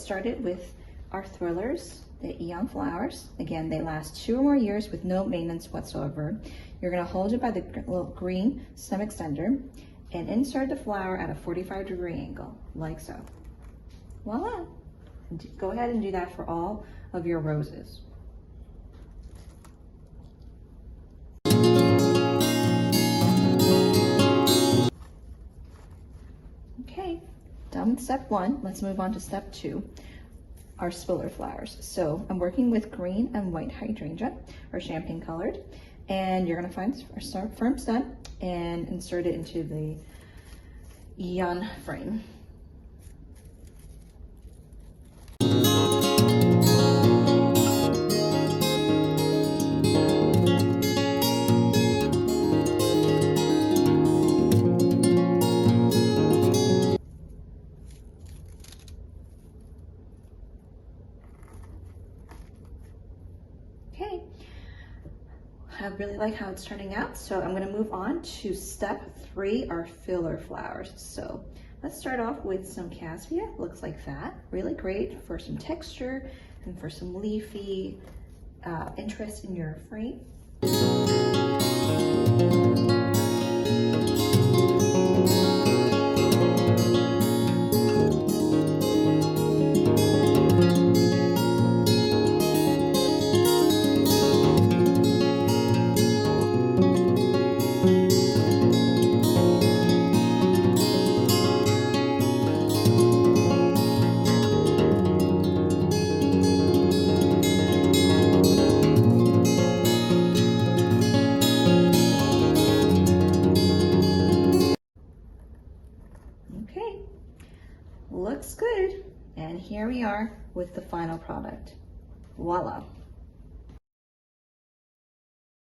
started with our thrillers, the Eon flowers. Again, they last 2 or more years with no maintenance whatsoever. You're gonna hold it by the little green stem extender and insert the flower at a 45-degree angle, like so. Voila. Go ahead and do that for all of your roses. Okay, done with step 1. Let's move on to step 2, our spiller flowers. So I'm working with green and white hydrangea, or champagne colored, and you're gonna find a firm stem and insert it into the Eon frame. Okay, I really like how it's turning out, so I'm gonna move on to step 3, our filler flowers. So let's start off with some cassia. Looks like that. Really great for some texture and for some leafy interest in your frame. Okay, looks good. And here we are with the final product. Voila.